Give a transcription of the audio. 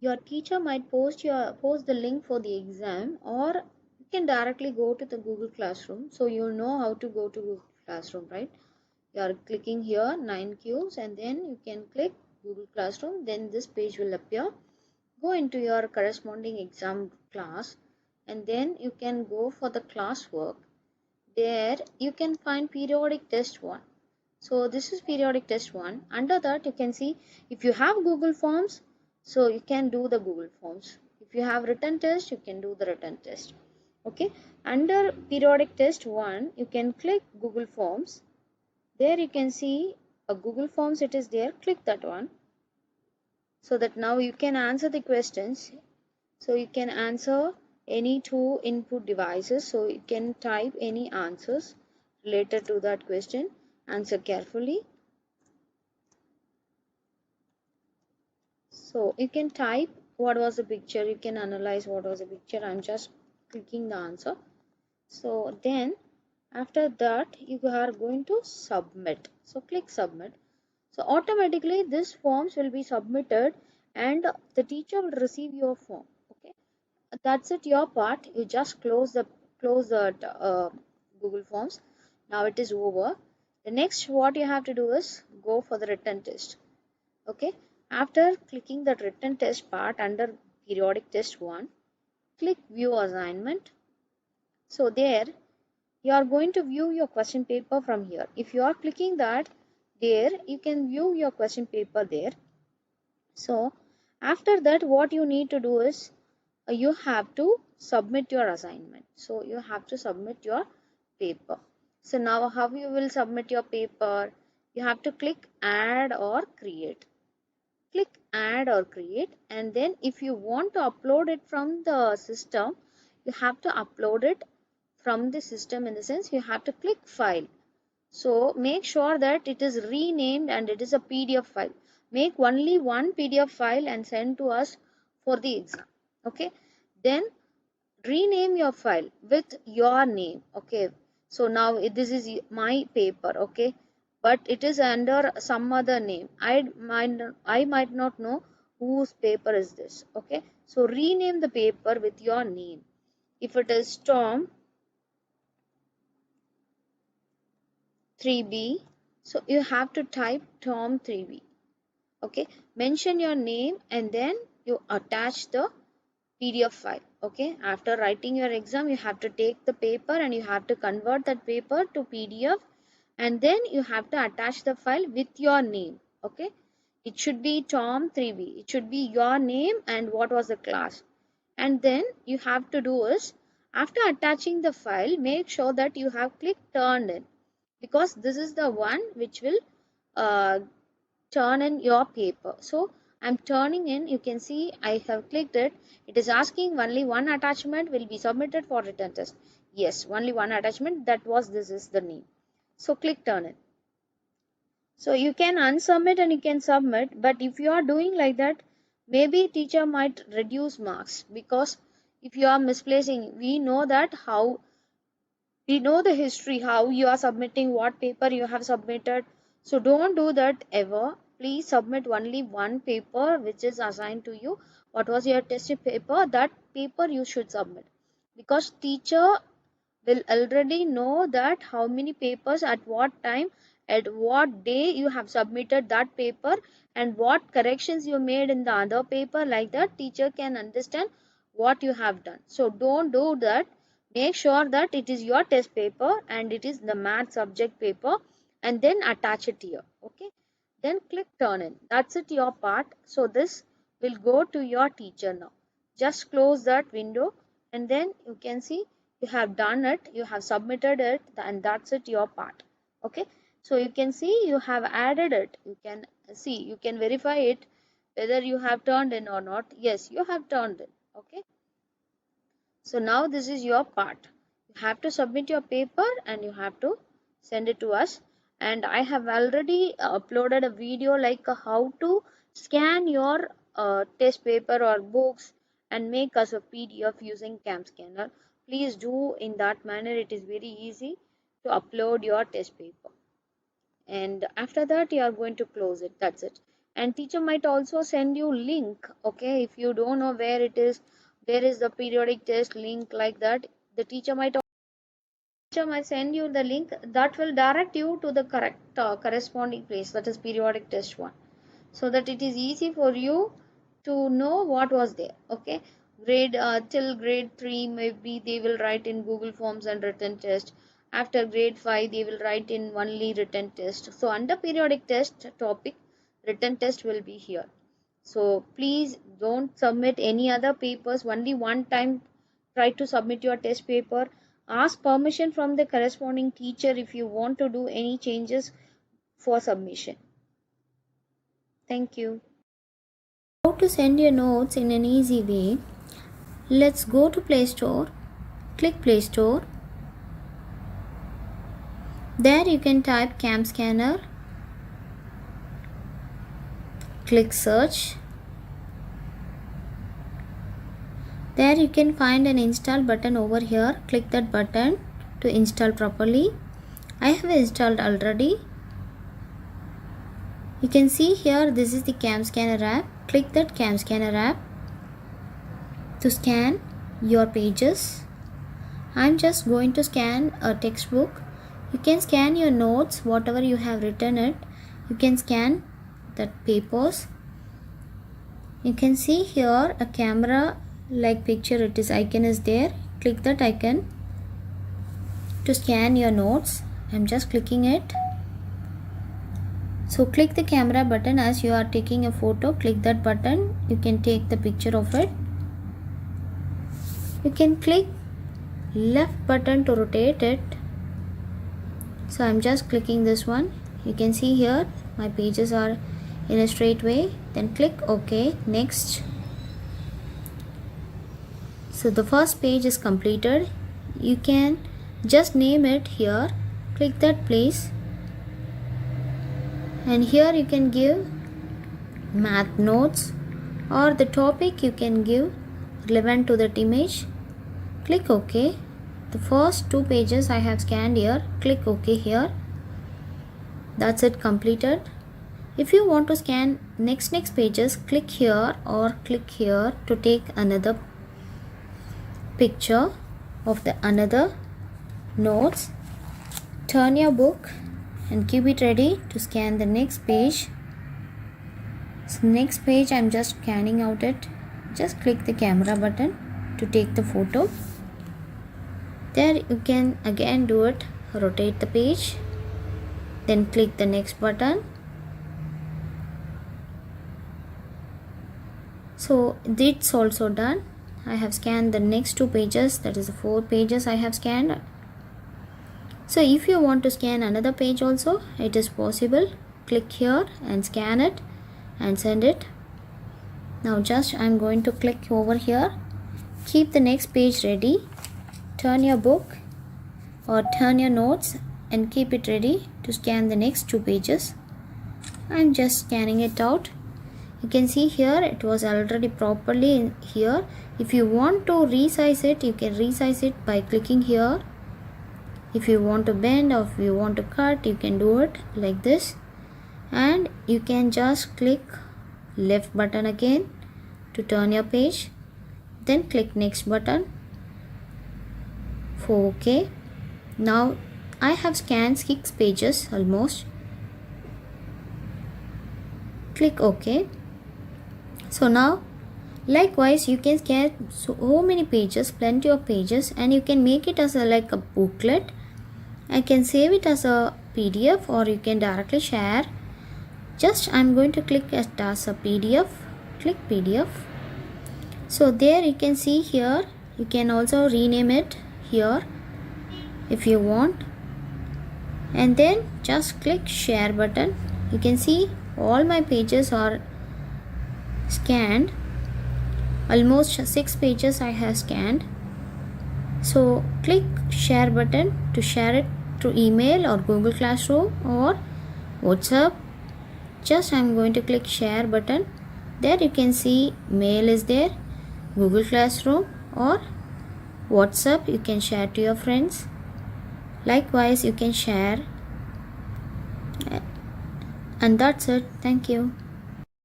Your teacher might post the link for the exam, or you can directly go to the Google Classroom. So you'll know how to go to Google Classroom, right? You are clicking here 9Qs, and then you can click Google Classroom. Then this page will appear. Go into your corresponding exam class, and then you can go for the classwork. There you can find periodic test 1. So this is periodic test 1. Under that you can see if you have Google Forms, so you can do the Google Forms. If you have written test, you can do the written test. Okay. Under periodic test 1, you can click Google Forms. There you can see a Google Forms, it is there. Click that one, so that now you can answer the questions. So you can answer any two input devices. So you can type any answers related to that question. Answer carefully. So you can type what was the picture. You can analyze what was the picture. I'm just clicking the answer. So then after that you are going to submit. So click submit. So automatically this forms will be submitted and the teacher will receive your form. Okay, that's it, your part. You just close the Google Forms. Now it is over. The next what you have to do is go for the written test. Okay, after clicking the written test part under periodic test 1, click view assignment. So there you are going to view your question paper from here. If you are clicking that, there you can view your question paper there. So after that what you need to do is you have to submit your assignment. So you have to submit your paper. So now how you will submit your paper? You have to click add or create. Click add or create, and then if you want to upload it from the system, you have to upload it from the system, in the sense you have to click file. So make sure that it is renamed and it is a PDF file. Make only one PDF file and send to us for the exam. Okay, then rename your file with your name. Okay, so now this is my paper. Okay, but it is under some other name. I might not know whose paper is this. Okay, so rename the paper with your name. If it is Tom 3B, so you have to type Tom 3B. Okay, mention your name and then you attach the PDF file. Okay, after writing your exam, you have to take the paper and you have to convert that paper to PDF, and then you have to attach the file with your name. Okay, it should be Tom 3B. It should be your name and what was the class. And then you have to do is, after attaching the file, make sure that you have clicked turn in, because this is the one which will uh, turn in your paper. So I'm turning in. You can see I have clicked it. It is asking only one attachment will be submitted for written test. Yes, only one attachment. This is the name. So click turn in. So you can unsubmit and you can submit, but if you are doing like that, maybe teacher might reduce marks, because if you are misplacing, we know the history, how you are submitting, what paper you have submitted. So don't do that ever. Please submit only one paper which is assigned to you. What was your test paper? That paper you should submit, because teacher will already know that how many papers at what time, at what day you have submitted that paper, and what corrections you made in the other paper. Like that teacher can understand what you have done. So don't do that. Make sure that it is your test paper and it is the math subject paper, and then attach it here. Okay, then click turn in. That's it, your part. So this will go to your teacher now. Just close that window, and then you can see you have done it, you have submitted it, and that's it, your part. Okay, so you can see you have added it. You can see, you can verify it whether you have turned in or not. Yes, you have turned in. Okay, so now this is your part. You have to submit your paper and you have to send it to us. And I have already uploaded a video like how to scan your test paper or books and make us a PDF using Cam Scanner. Please do in that manner. It is very easy to upload your test paper. And after that you are going to close it. That's it. And teacher might also send you link. Okay, if you don't know where it is, where is the periodic test link, like that, the teacher might send you the link that will direct you to the correct corresponding place, that is periodic test 1, so that it is easy for you to know what was there. Okay, grade till grade 3 maybe they will write in Google Forms and written test. After grade 5 they will write in only written test. So under periodic test topic, written test will be here. So please don't submit any other papers, only one time try to submit your test paper. Ask permission from the corresponding teacher if you want to do any changes for submission. Thank you. How to send your notes in an easy way? Let's go to Play Store. Click Play Store. There you can type Cam Scanner. Click Search. There you can find an install button over here. Click that button to install properly. I have installed already. You can see here this is the Cam Scanner app. Click that Cam Scanner app to scan your pages. I'm just going to scan a textbook. You can scan your notes, whatever you have written it. You can scan that papers. You can see here a camera like picture, it is icon is there. Click that icon to scan your notes. I'm just clicking it. So click the camera button as you are taking a photo. Click that button. You can take the picture of it. You can click left button to rotate it. So I'm just clicking this one. You can see here my pages are in a straight way. Then click OK. Next. So the first page is completed. You can just name it here. Click that place. And here you can give math notes, or the topic you can give relevant to that image. Click OK. The first 2 pages I have scanned here. Click OK here. That's it, completed. If you want to scan next pages, click here or click here to take another picture of the another notes. Turn your book and keep it ready to scan the next page. So next page I'm just scanning out it. Just click the camera button to take the photo. There you can again do it, rotate the page, then click the next button. So it's also done. I have scanned the next 2 pages, that is the 4 pages I have scanned. So if you want to scan another page also, it is possible. Click here and scan it and send it. Now just I'm going to click over here. Keep the next page ready. Turn your book or turn your notes and keep it ready to scan the next 2 pages. I'm just scanning it out. You can see here it was already properly in here. If you want to resize it, you can resize it by clicking here. If you want to bend or if you want to cut, you can do it like this. And you can just click left button again to turn your page. Then click next button for OK. Now I have scanned 6 pages almost. Click OK. So now likewise you can scan so many pages, plenty of pages, and you can make it as like a booklet. I can save it as a PDF or you can directly share. Just I'm going to click as a PDF. Click PDF. So there you can see here, you can also rename it here if you want, and then just click share button. You can see all my pages are scanned. Almost 6 pages I have scanned. So click share button to share it through email or Google Classroom or WhatsApp. Just I'm going to click share button. There you can see mail is there, Google Classroom or WhatsApp. You can share to your friends. Likewise you can share, and that's it. Thank you.